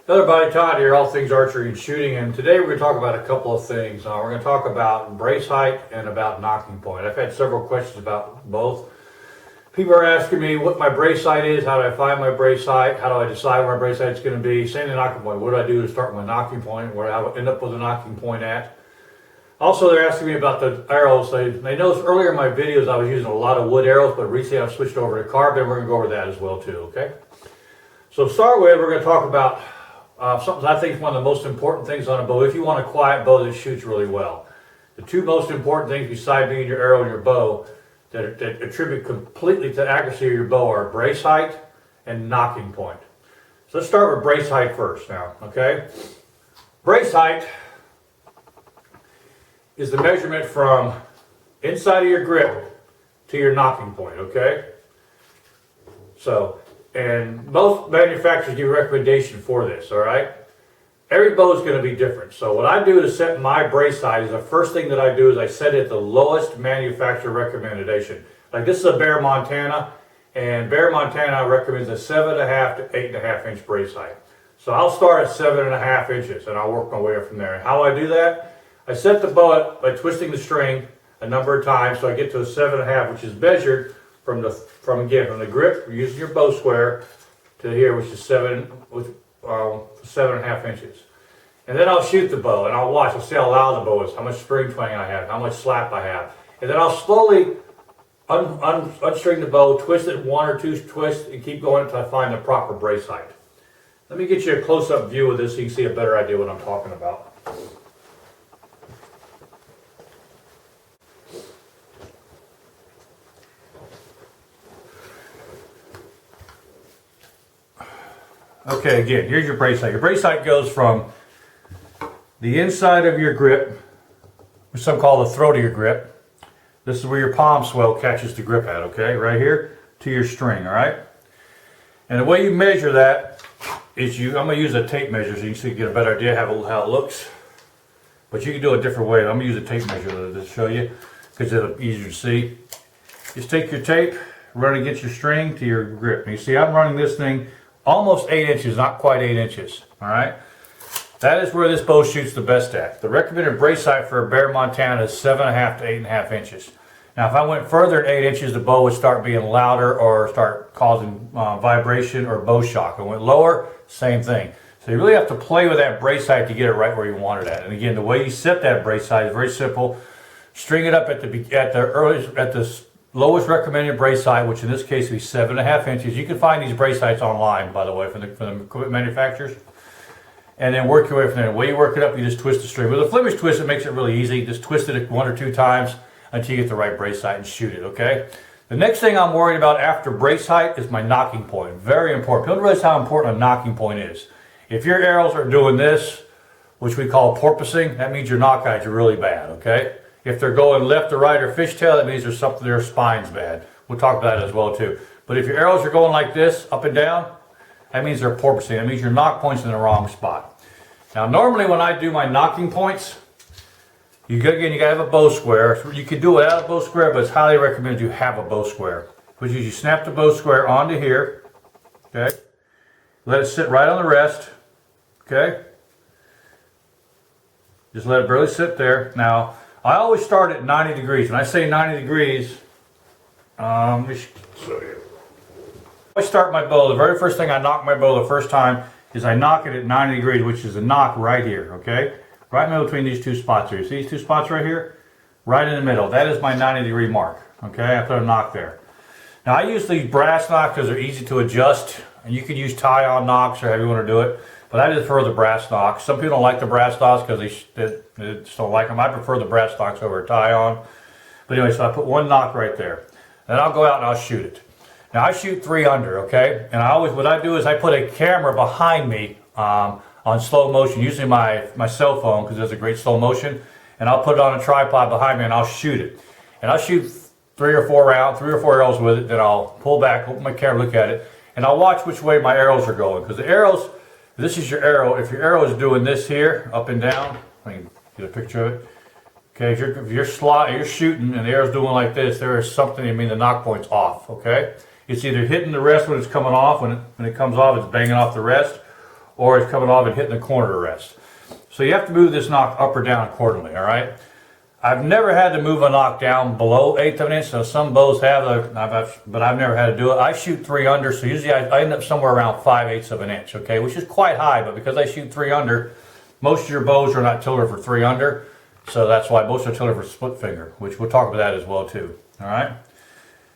Everybody, Todd here, all things archery and shooting, and today we're going to talk about a couple of things. We're going to talk about brace height and about nocking point. I've had several questions about both. People are asking me what my brace height is, how do I find my brace height, how do I decide where my brace height is going to be, same thing nocking point, what do I do to start my nocking point, where I end up with a nocking point at. Also, they're asking me about the arrows. They noticed earlier in my videos I was using a lot of wood arrows, but recently I've switched over to carbon. We're going to go over that as well too, okay? So to start with, we're going to talk about something I think is one of the most important things on a bow. If you want a quiet bow that shoots really well, the two most important things beside being your arrow and your bow that attribute completely to the accuracy of your bow are brace height and nocking point. So let's start with brace height first now, okay? Brace height is the measurement from inside of your grip to your nocking point, okay? So, and most manufacturers give a recommendation for this, all right? Every bow is going to be different. So what I do to set my brace height is the first thing that I do is I set it at the lowest manufacturer recommendation. Like this is a Bear Montana, and Bear Montana recommends a 7.5 to 8.5 inch brace height. So I'll start at 7.5 inches and I'll work my way up from there. And how I do that? I set the bow up by twisting the string a number of times so I get to a 7.5, which is measured from the grip, using your bow square, to here, which is 7.5 inches. And then I'll shoot the bow, and I'll watch. I'll see how loud the bow is, how much spring twang I have, how much slap I have. And then I'll slowly unstring the bow, twist it one or two twists, and keep going until I find the proper brace height. Let me get you a close-up view of this so you can see a better idea what I'm talking about. Okay, again, here's your brace height. Your brace height goes from the inside of your grip, which some call the throat of your grip. This is where your palm swell catches the grip at, okay? Right here to your string, all right? And the way you measure that is I'm going to use a tape measure so you can get a better idea how it looks. But you can do it a different way. I'm going to use a tape measure to show you because it's easier to see. Just take your tape, run it against your string to your grip. And you see I'm running this thing almost 8 inches, not quite 8 inches, all right? That is where this bow shoots the best at. The recommended brace height for a Bear Montana is 7.5 to 8.5 inches. Now, if I went further than 8 inches, the bow would start being louder or start causing vibration or bow shock. If I went lower, same thing. So you really have to play with that brace height to get it right where you want it at. And again, the way you set that brace height is very simple. String it up at the lowest recommended brace height, which in this case would be 7.5 inches. You can find these brace heights online, by the way, from the equipment manufacturers. And then work your way from there. The way you work it up, you just twist the string. With a Flemish twist, it makes it really easy. Just twist it 1 or 2 times until you get the right brace height and shoot it, okay? The next thing I'm worried about after brace height is my nocking point. Very important. People don't realize how important a nocking point is. If your arrows are doing this, which we call porpoising, that means your nock heights are really bad, okay? If they're going left or right or fishtail, that means there's something, their spine's bad. We'll talk about that as well too. But if your arrows are going like this, up and down, that means they're porpoising. That means your nock point's in the wrong spot. Now normally when I do my nocking points, you gotta have a bow square. You can do it without a bow square, but it's highly recommended you have a bow square. Which is you snap the bow square onto here, okay? Let it sit right on the rest, okay? Just let it barely sit there. Now, I always start at 90 degrees. When I say 90 degrees, let me show you. I start my bow, the very first thing I knock my bow the first time is I knock it at 90 degrees, which is a knock right here, okay? Right in the middle between these two spots here. See these two spots right here? Right in the middle. That is my 90 degree mark, okay? I put a knock there. Now I use these brass knocks because they're easy to adjust, and you can use tie-on knocks or however you want to do it. But I just prefer the brass knocks. Some people don't like the brass knocks because they just don't like them. I prefer the brass knocks over a tie-on. But anyway, so I put one knock right there. Then I'll go out and I'll shoot it. Now I shoot 3 under, okay? And what I do is I put a camera behind me on slow motion, usually my cell phone because there's a great slow motion. And I'll put it on a tripod behind me and I'll shoot it. And I'll shoot 3 or 4 arrows with it. Then I'll pull back, open my camera, look at it. And I'll watch which way my arrows are going. Because the arrows, this is your arrow. If your arrow is doing this here, up and down, let me get a picture of it. Okay, if you're shooting and the arrow's doing like this, there is something, the nock point's off, okay? It's either hitting the rest when it's coming off, when it comes off, it's banging off the rest, or it's coming off and hitting the corner to rest. So you have to move this nock up or down accordingly, all right? I've never had to move a nock down below 1/8 of an inch, so some bows have, but I've never had to do it. I shoot 3 under, so usually I end up somewhere around 5/8 of an inch, okay, which is quite high, but because I shoot 3 under, most of your bows are not tilted for 3 under, so that's why most are tilted for split finger, which we'll talk about that as well too, all right?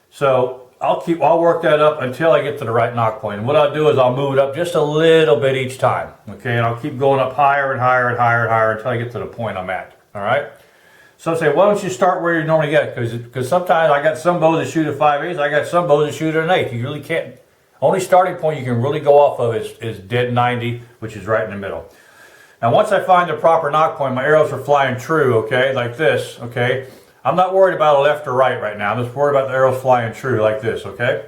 So I'll work that up until I get to the right nock point. And what I'll do is I'll move it up just a little bit each time, okay, and I'll keep going up higher and higher and higher and higher until I get to the point I'm at, all right? So I say, why don't you start where you normally get? Because sometimes I got some bows that shoot at 5/8, I got some bows that shoot at an 1/8. You really can't. Only starting point you can really go off of is dead 90, which is right in the middle. Now once I find the proper nock point, my arrows are flying true, okay, like this, okay. I'm not worried about a left or right now. I'm just worried about the arrows flying true like this, okay.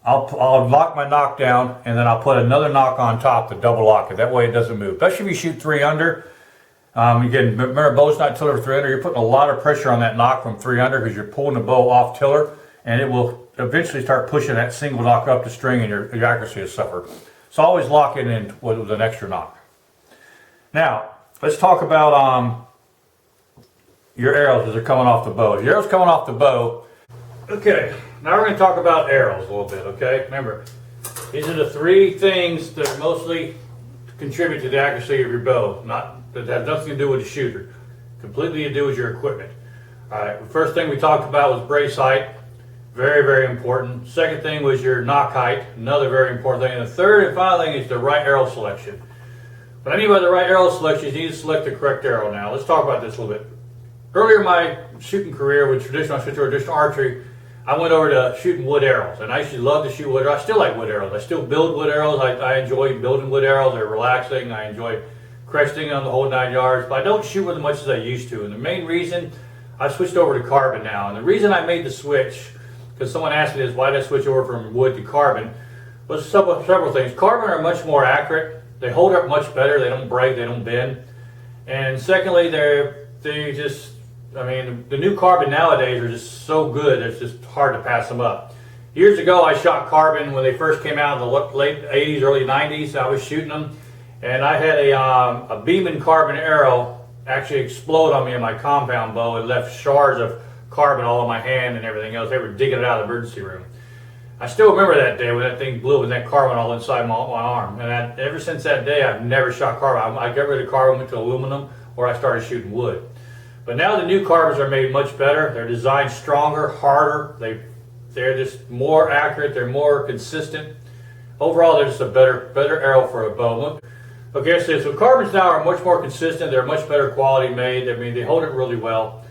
I'll lock my nock down, and then I'll put another nock on top to double lock it. That way it doesn't move. Especially if you shoot 3 under. Again, remember, bow's not tilted for 3 under. You're putting a lot of pressure on that nock from 3 under because you're pulling the bow off tiller, and it will eventually start pushing that single nock up the string, and your accuracy will suffer. So always lock it in with an extra nock. Now, let's talk about your arrows as they're coming off the bow. Your arrows coming off the bow. Okay, now we're going to talk about arrows a little bit, okay? Remember, these are the 3 things that mostly contribute to the accuracy of your bow. That has nothing to do with the shooter. Completely to do with your equipment. Alright, the first thing we talked about was brace height. Very, very important. Second thing was your nock height. Another very important thing. And the third and final thing is the right arrow selection. What I mean by the right arrow selection is you need to select the correct arrow now. Let's talk about this a little bit. Earlier in my shooting career with traditional archery, I went over to shooting wood arrows. And I used to love to shoot wood arrows. I still like wood arrows. I still build wood arrows. I enjoy building wood arrows. They're relaxing. I enjoy cresting on the whole 9 yards, but I don't shoot with as much as I used to. And the main reason, I switched over to carbon now. And the reason I made the switch, because someone asked me this, why did I switch over from wood to carbon, was several things. Carbon are much more accurate. They hold up much better. They don't break. They don't bend. And secondly, they just, I mean, the new carbon nowadays are just so good, it's just hard to pass them up. Years ago, I shot carbon when they first came out in the late 80s, early 90s. I was shooting them. And I had a Beeman carbon arrow actually explode on me in my compound bow. It left shards of carbon all on my hand and everything else. They were digging it out of the emergency room. I still remember that day when that thing blew with that carbon all inside my arm. And ever since that day, I've never shot carbon. I got rid of carbon, went to aluminum, or I started shooting wood. But now the new carbons are made much better. They're designed stronger, harder. They're just more accurate. They're more consistent. Overall, they're just a better arrow for a bow. Okay, so carbons now are much more consistent. They're much better quality made. I mean, they hold it really well.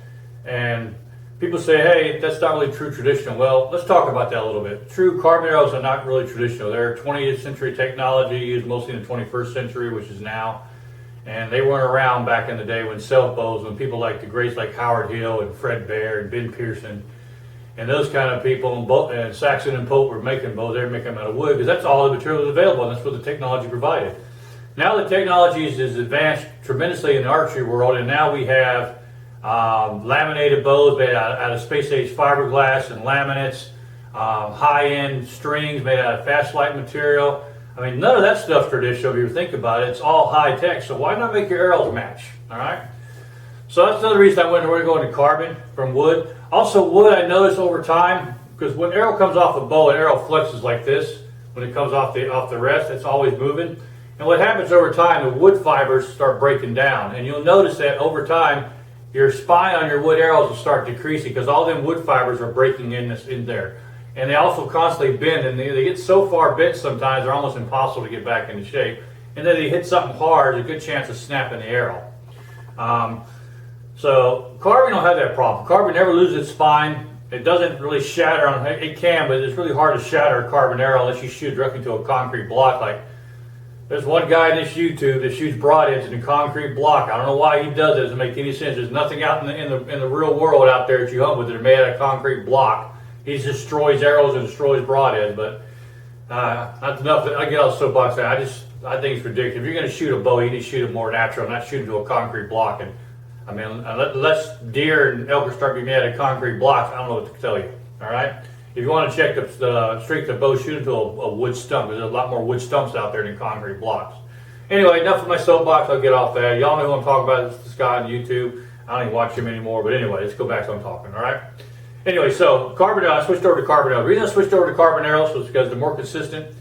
And people say, hey, that's not really true traditional. Well, let's talk about that a little bit. True carbon arrows are not really traditional. They're 20th century technology used mostly in the 21st century, which is now. And they weren't around back in the day when self bows, when people like the greats like Howard Hill and Fred Bear and Ben Pearson and those kind of people, and Saxon and Pope were making bows. They were making them out of wood because that's all the material available, and that's what the technology provided. Now the technology is advanced tremendously in the archery world, and now we have laminated bows made out of space-age fiberglass and laminates, high-end strings made out of fast light material. I mean, none of that stuff's traditional if you think about it. It's all high-tech, so why not make your arrows match, all right? So that's another reason we're going to carbon from wood. Also, wood, I noticed over time, because when an arrow comes off a bow, an arrow flexes like this. When it comes off the rest, it's always moving. And what happens over time, the wood fibers start breaking down. And you'll notice that over time, your spine on your wood arrows will start decreasing because all them wood fibers are breaking in there. And they also constantly bend, and they get so far bent sometimes they're almost impossible to get back into shape. And then they hit something hard, there's a good chance of snapping the arrow. So carbon don't have that problem. Carbon never loses its spine. It doesn't really shatter. It can, but it's really hard to shatter a carbon arrow unless you shoot directly to a concrete block. Like there's one guy in this YouTube that shoots broadheads in a concrete block. I don't know why he does it. It doesn't make any sense. There's nothing out in the real world out there that you hunt with that are made out of concrete block. He just destroys arrows and destroys broadheads. But that's enough. I get off the soapbox. I think it's ridiculous. If you're going to shoot a bow, you need to shoot it more natural, not shoot into a concrete block. And I mean, unless deer and elk are starting to be made out of concrete blocks, I don't know what to tell you. All right. If you want to check the strength of bow, shoot into a wood stump. There's a lot more wood stumps out there than concrete blocks. Anyway, enough of my soapbox. I'll get off that. Y'all know who I'm talking about. It's this guy on YouTube. I don't even watch him anymore. But anyway, let's go back to what I'm talking. All right. Anyway, so carbon arrows. I switched over to carbon arrows. The reason I switched over to carbon arrows was because they're more consistent.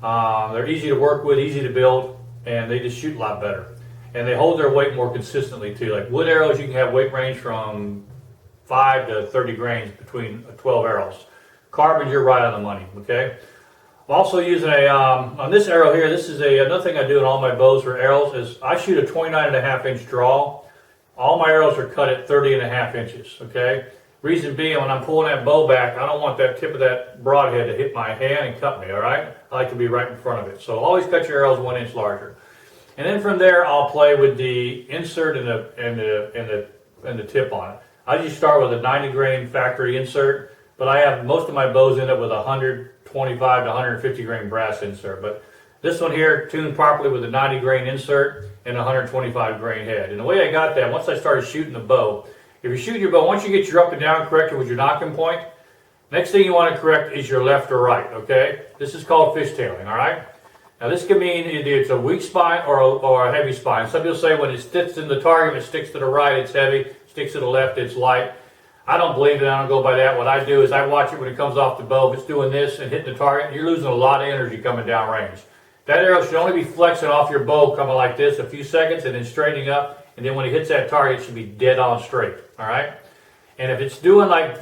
They're easy to work with, easy to build, and they just shoot a lot better. And they hold their weight more consistently too. Like wood arrows, you can have weight range from 5 to 30 grains between 12 arrows. Carbon, you're right on the money. Okay. I'm also using on this arrow here, this is another thing I do in all my bows for arrows is I shoot a 29.5-inch draw. All my arrows are cut at 30.5 inches, okay? Reason being, when I'm pulling that bow back, I don't want that tip of that broadhead to hit my hand and cut me, all right? I like to be right in front of it. So always cut your arrows 1 inch larger. And then from there, I'll play with the insert and the tip on it. I just start with a 90 grain factory insert, but I have most of my bows end up with 125 to 150 grain brass insert. But this one here, tuned properly with a 90 grain insert and 125 grain head. And the way I got that, once I started shooting the bow, if you shoot your bow, once you get your up and down corrected with your knocking point, next thing you want to correct is your left or right, okay? This is called fishtailing, all right? Now this can mean either it's a weak spine or a heavy spine. Some people say when it sticks in the target, it sticks to the right, it's heavy, sticks to the left, it's light. I don't believe it, I don't go by that. What I do is I watch it when it comes off the bow. If it's doing this and hitting the target, you're losing a lot of energy coming down range. That arrow should only be flexing off your bow coming like this a few seconds and then straightening up. And then when it hits that target, it should be dead on straight, all right? And if it's doing like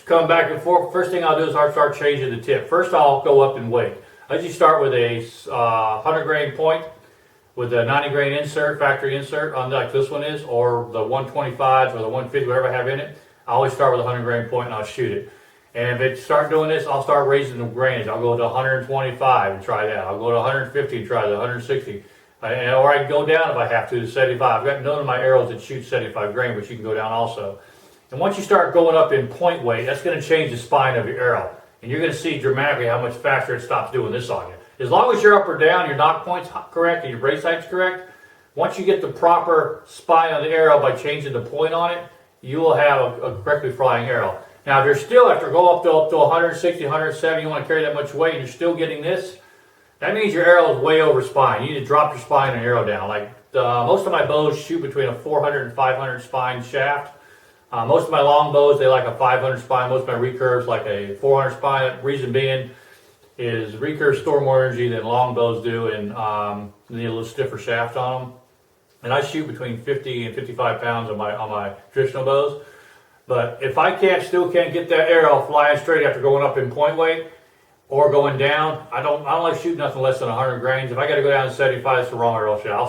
come back and forth, first thing I'll do is I'll start changing the tip. First, I'll go up in weight. I usually start with a 100 grain point with a 90 grain insert, factory insert, on like this one is, or the 125s or the 150, whatever I have in it. I always start with a 100 grain point and I'll shoot it. And if it start doing this, I'll start raising the grainage. I'll go to 125 and try that. I'll go to 150 and try the 160. Or I can go down if I have to 75. I've got none of my arrows that shoot 75 grain, but you can go down also. And once you start going up in point weight, that's going to change the spine of your arrow. And you're going to see dramatically how much faster it stops doing this on you. As long as you're up or down, your knock point's correct and your brace height's correct, once you get the proper spine on the arrow by changing the point on it, you will have a correctly flying arrow. Now, if you're still, after go up to 160, 170, you want to carry that much weight and you're still getting this, that means your arrow is way over spine. You need to drop your spine and arrow down. Like most of my bows shoot between a 400 and 500 spine shaft. Most of my long bows, they like a 500 spine. Most of my recurves like a 400 spine. Reason being is recurves store more energy than long bows do, and they need a little stiffer shaft on them. And I shoot between 50 and 55 pounds on my traditional bows. But if I still can't get that arrow flying straight after going up in point weight or going down, I don't like shooting nothing less than 100 grains. If I got to go down to 75, it's the wrong arrow shot. I'll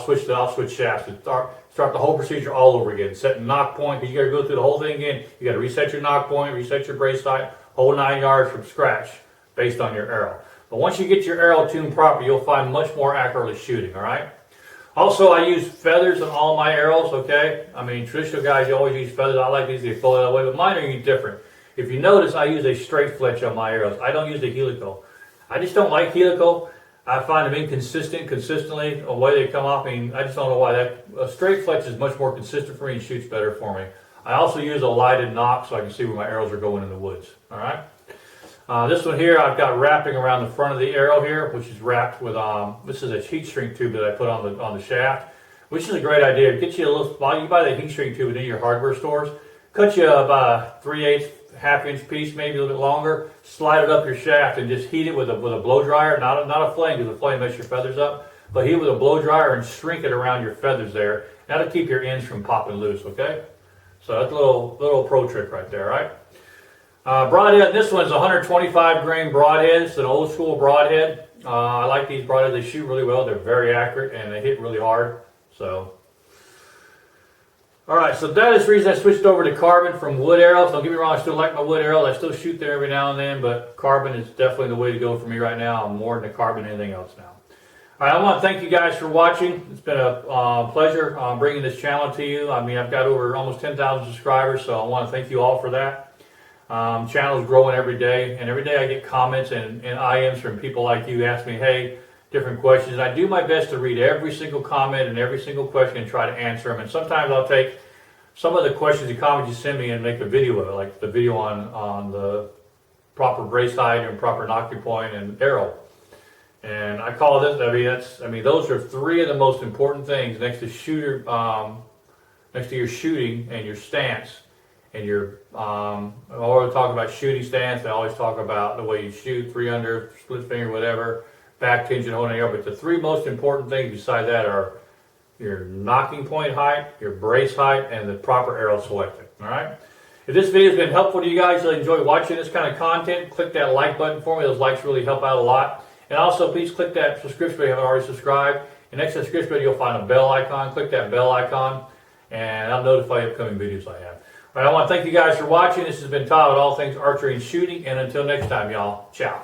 switch shafts and start the whole procedure all over again. Setting knock point, because you got to go through the whole thing again. You got to reset your knock point, reset your brace height, whole 9 yards from scratch based on your arrow. But once you get your arrow tuned properly, you'll find much more accurately shooting. All right. Also, I use feathers on all my arrows, okay? I mean, traditional guys, you always use feathers. I like these, they flow that way, but mine are different. If you notice, I use a straight fletch on my arrows. I don't use a helical. I just don't like helical. I find them inconsistent consistently, the way they come off. I mean, I just don't know why. A straight fletch is much more consistent for me and shoots better for me. I also use a lighted knock so I can see where my arrows are going in the woods, all right? This one here, I've got wrapping around the front of the arrow here, which is wrapped with, this is a heat shrink tube that I put on the shaft, which is a great idea. Get you a little, you buy the heat shrink tube in your hardware stores, cut you about a 3/8, half-inch piece, maybe a little bit longer, slide it up your shaft and just heat it with a blow dryer, not a flame, because the flame makes your feathers up, but heat it with a blow dryer and shrink it around your feathers there. That'll keep your ends from popping loose, okay? So that's a little pro trick right there, right? Broadhead, this one's 125 grain broadhead. It's an old school broadhead. I like these broadheads. They shoot really well. They're very accurate and they hit really hard. So, all right. So that is the reason I switched over to carbon from wood arrows. Don't get me wrong. I still like my wood arrows. I still shoot there every now and then, but carbon is definitely the way to go for me right now. I'm more into carbon than anything else now. All right. I want to thank you guys for watching. It's been a pleasure bringing this channel to you. I mean, I've got over almost 10,000 subscribers, so I want to thank you all for that. Channel is growing every day, and every day I get comments and IMs from people like you ask me, hey, different questions. And I do my best to read every single comment and every single question and try to answer them. And sometimes I'll take some of the questions and comments you send me and make a video of it, like the video on the proper brace height and proper knocking point and arrow. And I call this, those are three of the most important things next to next to your shooting and your stance. And your, I always talk about shooting stance. I always talk about the way you shoot, 3-under, split finger, whatever, back tension, holding the air. But the three most important things beside that are your nocking point height, your brace height, and the proper arrow selecting. All right. If this video has been helpful to you guys, you'll enjoy watching this kind of content, click that like button for me. Those likes really help out a lot. And also, please click that subscription button if you haven't already subscribed. And next to the subscription button, you'll find a bell icon. Click that bell icon, and I'll notify you upcoming videos I have. All right, I want to thank you guys for watching. This has been Todd with All Things Archery and Shooting. And until next time, y'all, ciao.